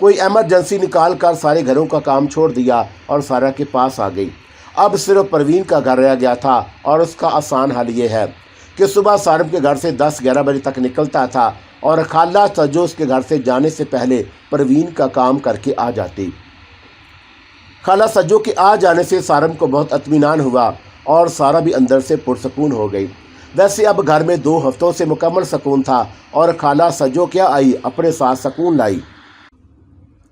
کوئی ایمرجنسی نکال کر سارے گھروں کا کام چھوڑ دیا اور سارا کے پاس آ گئی۔ اب صرف پروین کا گھر رہ گیا تھا، اور اس کا آسان حل یہ ہے کہ صبح سارم کے گھر سے 10-11 بجے تک نکلتا تھا، اور خالہ سجو اس کے گھر سے جانے سے پہلے پروین کا کام کر کے آ جاتی۔ خالہ سجو کے آ جانے سے سارم کو بہت اطمینان ہوا، اور سارا بھی اندر سے پرسکون ہو گئی۔ ویسے اب گھر میں 2 ہفتوں سے مکمل سکون تھا، اور خالہ سجو کیا آئی، اپنے ساتھ سکون لائی۔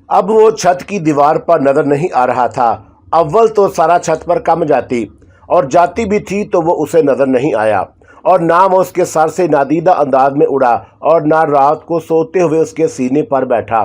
اب وہ چھت کی دیوار پر نظر نہیں آ رہا تھا۔ اول تو سارا چھت پر کم جاتی، اور جاتی بھی تھی تو وہ اسے نظر نہیں آیا، اور نہ وہ اس کے سر سے نادیدہ انداز میں اڑا، اور نہ رات کو سوتے ہوئے اس کے سینے پر بیٹھا۔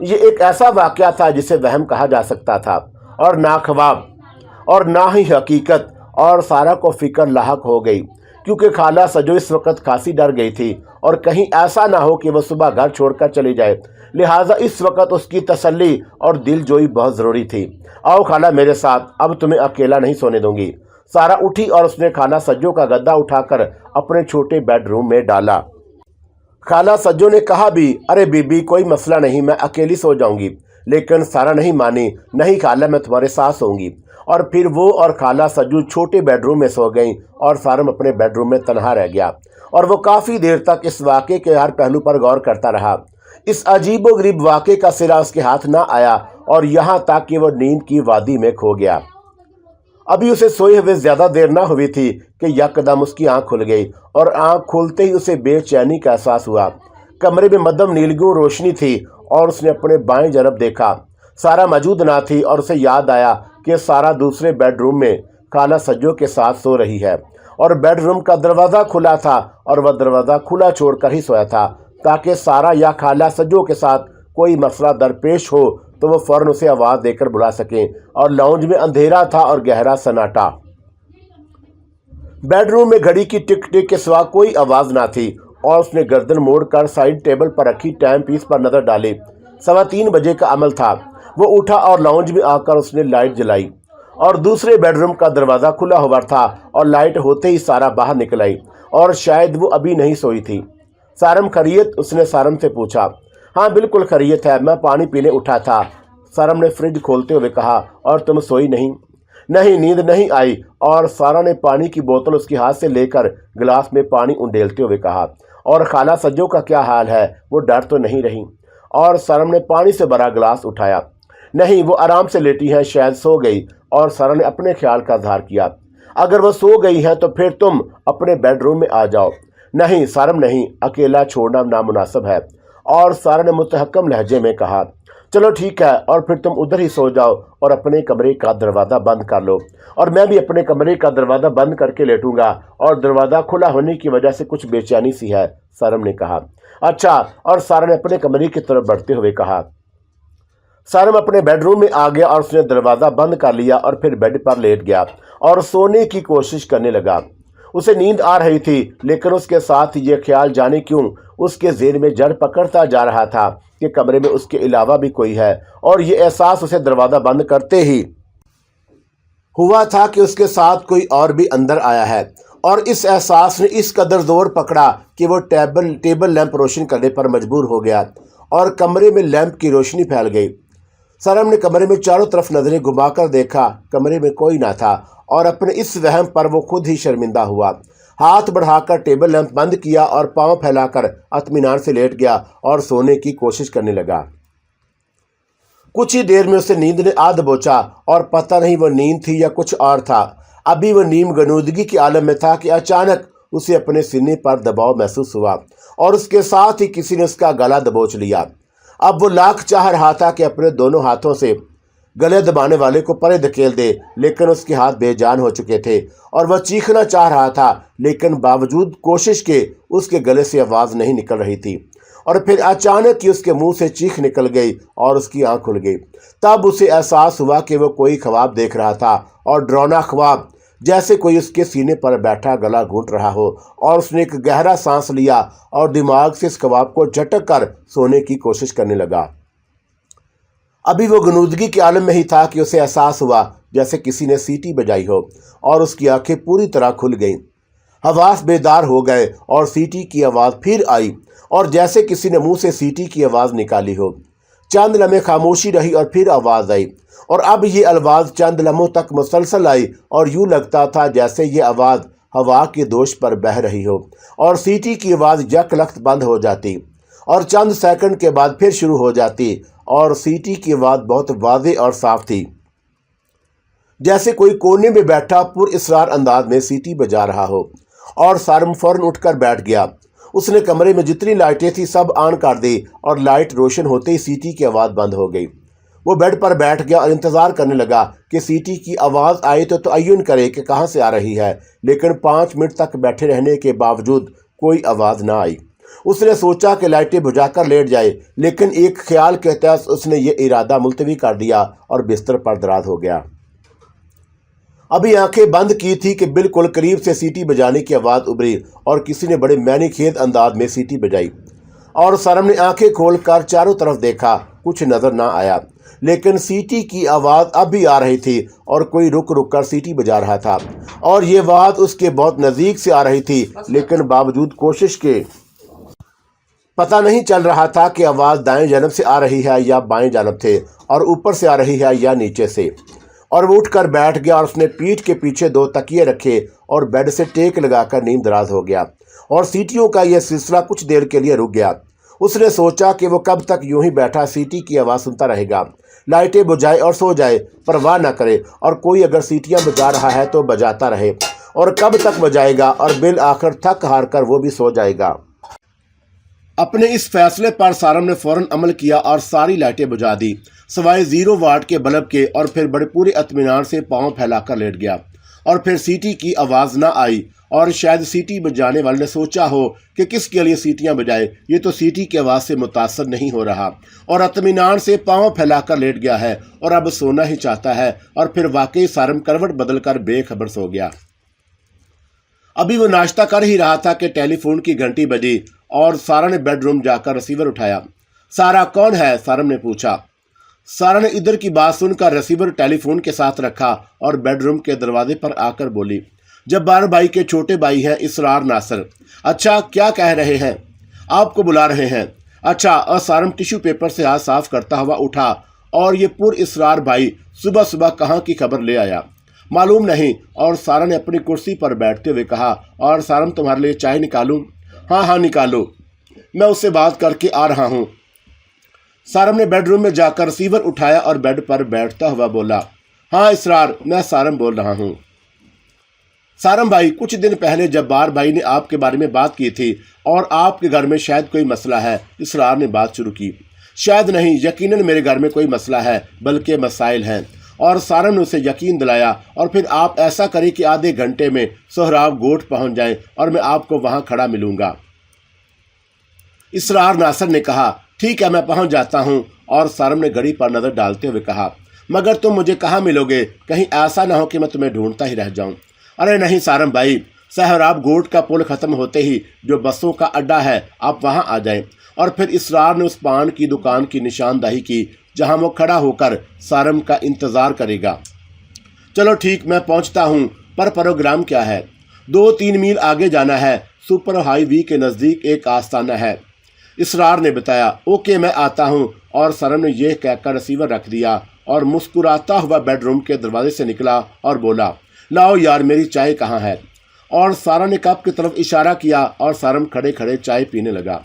یہ ایک ایسا واقعہ تھا جسے وہم کہا جا سکتا تھا اور نہ خواب اور نہ ہی حقیقت، اور سارا کو فکر لاحق ہو گئی کیونکہ خالہ سجو اس وقت خاصی ڈر گئی تھی اور کہیں ایسا نہ ہو کہ وہ صبح گھر چھوڑ کر چلی جائے، لہٰذا اس وقت اس کی تسلی اور دل جوئی بہت ضروری تھی۔ آؤ خالہ میرے ساتھ، اب تمہیں اکیلا نہیں سونے دوں گی۔ سارا اٹھی اور اس نے خالہ سجو کا گدا اٹھا کر اپنے چھوٹے بیڈ روم میں ڈالا۔ خالہ سجو نے کہا بھی، ارے بی بی کوئی مسئلہ نہیں، میں اکیلی سو جاؤں گی، لیکن سارا نہیں مانی، نہیں خالہ میں تمہارے ساتھ سوؤں گی۔ اور پھر وہ اور خالہ سجو چھوٹے بیڈ روم میں سو گئیں اور سارم اپنے بیڈ روم میں تنہا رہ گیا، اور وہ کافی دیر تک اس واقعے کے ہر پہلو پر غور کرتا رہا۔ اس عجیب و غریب واقعے کا سرا اس کے ہاتھ نہ آیا اور یہاں تک کہ وہ نیند کی وادی میں کھو گیا۔ ابھی اسے سوئے ہوئے زیادہ دیر نہ ہوئی تھی کہ یکدم اس کی آنکھ کھل گئی، اور آنکھ کھلتے ہی اسے بے چینی کا احساس ہوا۔ کمرے میں مدھم نیلگوں روشنی تھی اور اس نے اپنے بائیں جانب دیکھا، سارا موجود نہ تھی، اور اسے یاد آیا کہ سارا دوسرے بیڈ روم میں خالہ سجو کے ساتھ سو رہی ہے، اور بیڈ روم کا دروازہ کھلا تھا اور وہ دروازہ کھلا چھوڑ کر ہی سویا تھا تاکہ سارا یا خالہ سجو کے ساتھ کوئی مسئلہ درپیش ہو تو وہ فوراً اسے آواز دے کر بلا سکیں۔ اور لاؤنج میں اندھیرا تھا اور گہرا سناٹا۔ بیڈ روم میں گھڑی کی ٹک ٹک کے سوا کوئی آواز نہ تھی، اور اس نے گردن موڑ کر سائڈ ٹیبل پر رکھی ٹائم پیس پر نظر ڈالی۔ 3:15 بجے کا عمل تھا۔ وہ اٹھا اور لاؤنج میں آ کر اس نے لائٹ جلائی، اور دوسرے بیڈ روم کا دروازہ کھلا ہوا تھا، اور لائٹ ہوتے ہی سارا باہر نکل آئی، اور شاید وہ ابھی نہیں سوئی تھی۔ سارم خیریت؟ اس نے سارم سے پوچھا۔ ہاں بالکل خیریت ہے، میں پانی پینے اٹھا تھا، سارم نے فریج کھولتے ہوئے کہا۔ اور تم سوئی نہیں؟ نہیں، نیند نہیں آئی، اور سارا نے پانی کی بوتل اس کے ہاتھ سے لے کر گلاس میں پانی انڈیلتے ہوئے کہا۔ اور خالہ سجو کا کیا حال ہے، وہ ڈر تو نہیں رہی؟ اور سارم نے پانی سے بھرا گلاس اٹھایا۔ نہیں، وہ آرام سے لیٹی ہیں، شاید سو گئی، اور سارا نے اپنے خیال کا اظہار کیا۔ اگر وہ سو گئی ہیں تو پھر تم اپنے بیڈ روم میں آ جاؤ۔ نہیں سارم نہیں، اکیلا چھوڑنا نامناسب ہے، اور سارا نے متحکم لہجے میں کہا۔ چلو ٹھیک ہے، اور پھر تم ادھر ہی سو جاؤ اور اپنے کمرے کا دروازہ بند کر لو، اور میں بھی اپنے کمرے کا دروازہ بند کر کے لیٹوں گا، اور دروازہ کھلا ہونے کی وجہ سے کچھ بے چینی سی ہے، سارم نے کہا۔ اچھا، اور سارا نے اپنے کمرے کی طرف بڑھتے ہوئے کہا۔ سارم اپنے بیڈ روم میں آ گیا اور اس نے دروازہ بند کر لیا اور پھر بیڈ پر لیٹ گیا اور سونے کی کوشش کرنے لگا۔ اسے نیند آ رہی تھی، لیکن اس کے ساتھ یہ خیال جانے کیوں اس کے ذہن میں جڑ پکڑتا جا رہا تھا کہ کمرے میں اس کے علاوہ بھی کوئی ہے، اور یہ احساس اسے دروازہ بند کرتے ہی ہوا تھا کہ اس کے ساتھ کوئی اور بھی اندر آیا ہے، اور اس احساس نے اس قدر زور پکڑا کہ وہ ٹیبل لیمپ روشن کرنے پر مجبور ہو گیا، اور کمرے میں لیمپ کی روشنی پھیل گئی۔ سارم نے کمرے میں چاروں طرف نظریں گھما کر دیکھا، کمرے میں کوئی نہ تھا، اور اپنے اس وہم پر وہ خود ہی شرمندہ ہوا۔ ہاتھ بڑھا کر ٹیبل لیمپ بند کیا اور پاؤں پھیلا کر اطمینان سے لیٹ گیا اور سونے کی کوشش کرنے لگا۔ کچھ ہی دیر میں اسے نیند نے آ دبوچا، اور پتہ نہیں وہ نیند تھی یا کچھ اور تھا۔ ابھی وہ نیم گنودگی کے عالم میں تھا کہ اچانک اسے اپنے سینے پر دباؤ محسوس ہوا، اور اس کے ساتھ ہی کسی نے اس کا گلا دبوچ لیا۔ اب وہ لاکھ چاہ رہا تھا کہ اپنے دونوں ہاتھوں سے گلے دبانے والے کو پرے دھکیل دے، لیکن اس کے ہاتھ بے جان ہو چکے تھے، اور وہ چیخنا چاہ رہا تھا، لیکن باوجود کوشش کے اس کے گلے سے آواز نہیں نکل رہی تھی۔ اور پھر اچانک ہی اس کے منہ سے چیخ نکل گئی اور اس کی آنکھ کھل گئی۔ تب اسے احساس ہوا کہ وہ کوئی خواب دیکھ رہا تھا، اور ڈراؤنا خواب، جیسے کوئی اس کے سینے پر بیٹھا گلا گھونٹ رہا ہو، اور اس نے ایک گہرا سانس لیا اور دماغ سے اس خواب کو جھٹک کر سونے کی کوشش کرنے لگا۔ ابھی وہ گنودگی کے عالم میں ہی تھا کہ اسے احساس ہوا جیسے کسی نے سیٹی بجائی ہو، اور اس کی آنکھیں پوری طرح کھل گئیں۔ حواس بیدار ہو گئے اور سیٹی کی آواز پھر آئی، اور جیسے کسی نے منہ سے سیٹی کی آواز نکالی ہو۔ چند لمحے خاموشی رہی اور پھر آواز آئی، اور اب یہ آواز چند لمحوں تک مسلسل آئی، اور یوں لگتا تھا جیسے یہ آواز ہوا کے دوش پر بہہ رہی ہو، اور سیٹی کی آواز یک لخت بند ہو جاتی اور چند سیکنڈ کے بعد پھر شروع ہو جاتی، اور سیٹی کی آواز بہت واضح اور صاف تھی، جیسے کوئی کونے میں بیٹھا پر اصرار انداز میں سیٹی بجا رہا ہو۔ اور سارم فوراً اٹھ کر بیٹھ گیا۔ اس نے کمرے میں جتنی لائٹیں تھیں سب آن کر دی، اور لائٹ روشن ہوتے ہی سیٹی کی آواز بند ہو گئی۔ وہ بیڈ پر بیٹھ گیا اور انتظار کرنے لگا کہ سیٹی کی آواز آئے تو تعین کرے کہ کہاں سے آ رہی ہے، لیکن 5 منٹ تک بیٹھے رہنے کے باوجود کوئی آواز نہ آئی۔ اس نے سوچا کہ لائٹیں بجھا کر لیٹ جائے، لیکن ایک خیال کے تحت اس نے یہ ارادہ ملتوی کر دیا اور بستر پر دراز ہو گیا۔ ابھی آنکھیں بند کی تھی کہ بالکل قریب سے سیٹی بجانے کی آواز ابھری اور کسی نے بڑے معنی خیز انداز میں سیٹی بجائی، اور سارم نے آنکھیں کھول کر چاروں طرف دیکھا، کچھ نظر نہ آیا، لیکن سیٹی کی آواز اب بھی آ رہی تھی اور کوئی رک رک کر سیٹی بجا رہا تھا، اور یہ آواز اس کے بہت نزدیک سے آ رہی تھی، لیکن باوجود کوشش کے پتہ نہیں چل رہا تھا کہ آواز دائیں جانب سے آ رہی ہے یا بائیں جانب سے، اور اوپر سے آ رہی ہے یا نیچے سے۔ اور وہ اٹھ کر بیٹھ گیا اور اس نے پیٹھ کے پیچھے 2 تکیے رکھے اور بیڈ سے ٹیک لگا کر نیم دراز ہو گیا، اور سیٹیوں کا یہ سلسلہ کچھ دیر کے لیے رک گیا۔ اس نے سوچا کہ وہ کب تک یوں ہی بیٹھا سیٹی کی آواز سنتا رہے گا، لائٹیں بجھائے اور سو جائے، پرواہ نہ کرے، اور کوئی اگر سیٹیاں بجا رہا ہے تو بجاتا رہے، اور کب تک بجائے گا، اور بالآخر تھک ہار کر وہ بھی سو جائے گا۔ اپنے اس فیصلے پر سارم نے فوراً عمل کیا اور ساری لائٹیں بجھا دی سوائے 0 واٹ کے بلب کے، اور پھر بڑے پورے اطمینان سے پاؤں پھیلا کر لیٹ گیا، اور پھر سیٹی کی آواز نہ آئی، اور شاید سیٹی بجانے والے نے سوچا ہو کہ کس کے لیے سیٹیاں بجائے، یہ تو سیٹی کی آواز سے متاثر نہیں ہو رہا، اور اطمینان سے پاؤں پھیلا کر لیٹ گیا ہے اور اب سونا ہی چاہتا ہے، اور پھر واقعی سارم کروٹ بدل کر بے خبر سو گیا۔ ابھی وہ ناشتہ کر ہی رہا تھا کہ ٹیلی فون کی گھنٹی بجی اور سارا نے بیڈ روم جا کر ریسیور اٹھایا۔ سارا کون ہے؟ سارم نے پوچھا۔ سارا نے ادھر کی بات سن کر ریسیور ٹیلی فون کے ساتھ رکھا اور بیڈ روم کے دروازے پر آ کر بولی، جبار بھائی کے چھوٹے بھائی ہیں اسرار ناصر۔ اچھا، کیا کہہ رہے ہیں؟ آپ کو بلا رہے ہیں۔ اچھا۔ اور سارم ٹیشو پیپر سے ہاتھ صاف کرتا ہوا اٹھا، اور یہ پر اسرار بھائی صبح صبح کہاں کی خبر لے آیا؟ معلوم نہیں۔ اور سارا نے اپنی کرسی پر بیٹھتے ہوئے کہا، اور سارم تمہارے لیے چائے نکالوں؟ ہاں ہاں نکالو، میں اس سے بات کر کے آ رہا ہوں۔ سارم نے بیڈ روم میں جا کر ریسیور اٹھایا اور بیڈ پر بیٹھتا ہوا بولا، ہاں اسرار، میں سارم بول رہا ہوں۔ سارم بھائی، کچھ دن پہلے جبار بھائی نے آپ کے بارے میں بات کی تھی اور آپ کے گھر میں شاید کوئی مسئلہ ہے۔ اسرار نے بات شروع کی۔ شاید نہیں، یقیناً میرے گھر میں کوئی مسئلہ ہے، بلکہ مسائل ہیں۔ اور سارم نے اسے یقین دلایا، اور پھر آپ ایسا کریں کہ آدھے گھنٹے میں سہراب گوٹھ پہنچ جائیں اور میں آپ کو وہاں کھڑا ملوں گا۔ اسرار ناصر نے کہا، ٹھیک ہے، میں پہنچ جاتا ہوں۔ اور سارم نے گھڑی پر نظر ڈالتے ہوئے کہا، مگر تم مجھے کہاں ملو گے؟ کہیں ایسا نہ ہو کہ میں تمہیں ڈھونڈتا ہی رہ جاؤں۔ ارے نہیں سارم بھائی، سہراب گوٹھ کا پل ختم ہوتے ہی جو بسوں کا اڈا ہے، آپ وہاں آ جائیں۔ اور پھر اسرار نے اس پان کی دکان کی نشاندہی کی جہاں وہ کھڑا ہو کر سارم کا انتظار کرے گا۔ چلو ٹھیک، میں پہنچتا ہوں، پر پروگرام کیا ہے؟ 2-3 میل آگے جانا ہے، سپر ہائی وے کے نزدیک ایک آستانہ ہے۔ اسرار نے بتایا۔ اوکے، میں آتا ہوں۔ اور سارم نے یہ کہہ کر ریسیور رکھ دیا اور مسکراتا ہوا بیڈ روم کے دروازے سے نکلا اور بولا، لاؤ یار، میری چائے کہاں ہے؟ اور سارا نے کپ کی طرف اشارہ کیا اور سارم کھڑے کھڑے چائے پینے لگا۔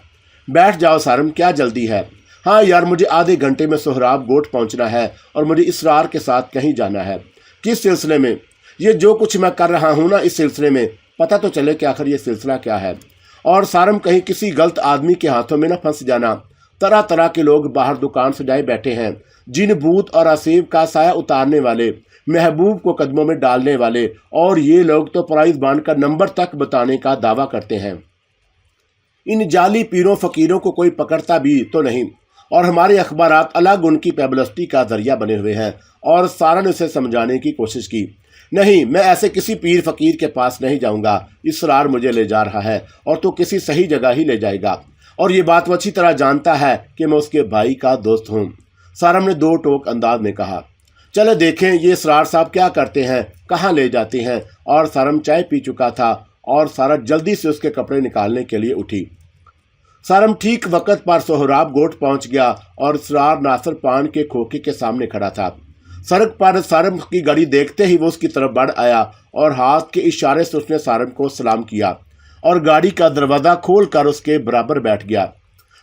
بیٹھ جاؤ سارم، کیا جلدی ہے؟ ہاں یار، مجھے آدھے گھنٹے میں سہراب گوٹھ پہنچنا ہے اور مجھے اسرار کے ساتھ کہیں جانا ہے۔ کس سلسلے میں؟ یہ جو کچھ میں کر رہا ہوں نا، اس سلسلے میں پتہ تو چلے کہ آخر یہ سلسلہ کیا ہے۔ اور سارم کہیں کسی غلط آدمی کے ہاتھوں میں نہ پھنس جانا۔ طرح طرح کے لوگ باہر دکان سجائے بیٹھے ہیں، جن بھوت اور اسیب کا سایہ اتارنے والے، محبوب کو قدموں میں ڈالنے والے، اور یہ لوگ تو پرائز بانڈ کا نمبر تک بتانے کا دعویٰ کرتے ہیں۔ ان جعلی پیروں فقیروں کو کوئی پکڑتا بھی تو نہیں، اور ہمارے اخبارات الگ ان کی پیبلسٹی کا ذریعہ بنے ہوئے ہیں۔ اور سارا نے اسے سمجھانے کی کوشش کی، نہیں، میں ایسے کسی پیر فقیر کے پاس نہیں جاؤں گا، اسرار مجھے لے جا رہا ہے اور تو کسی صحیح جگہ ہی لے جائے گا، اور یہ بات وہ اچھی طرح جانتا ہے کہ میں اس کے بھائی کا دوست ہوں۔ سارم نے 2 ٹوک انداز میں کہا، چلے دیکھیں یہ اسرار صاحب کیا کرتے ہیں، کہاں لے جاتے ہیں۔ اور سارم چائے پی چکا تھا اور سارا جلدی سے اس کے کپڑے نکالنے کے لیے اٹھی۔ سارم ٹھیک وقت پر سہراب گوٹھ پہنچ گیا اور اسرار ناصر پان کے کھوکے کے سامنے کھڑا تھا۔ سڑک پر سارم کی گاڑی دیکھتے ہی وہ اس کی طرف بڑھ آیا اور ہاتھ کے اشارے سے اس نے سارم کو سلام کیا اور گاڑی کا دروازہ کھول کر اس کے برابر بیٹھ گیا۔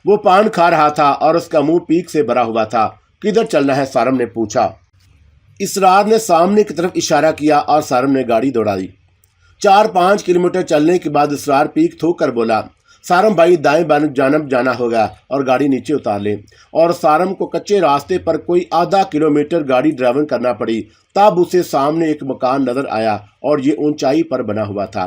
وہ پان کھا رہا تھا اور اس کا منہ پیک سے بھرا ہوا تھا۔ کدھر چلنا ہے؟ سارم نے پوچھا۔ اسرار نے سامنے کی طرف اشارہ کیا اور سارم نے گاڑی دوڑائی۔ 4-5 کلومیٹر چلنے کے بعد اسرار پیک تھوک کر بولا، سارم بھائی دائیں جانب جانا ہوگا اور گاڑی نیچے اتار لیں۔ اور سارم کو کچے راستے پر کوئی آدھا کلومیٹر گاڑی ڈرائیونگ کرنا پڑی، تب اسے سامنے ایک مکان نظر آیا اور یہ اونچائی پر بنا ہوا تھا۔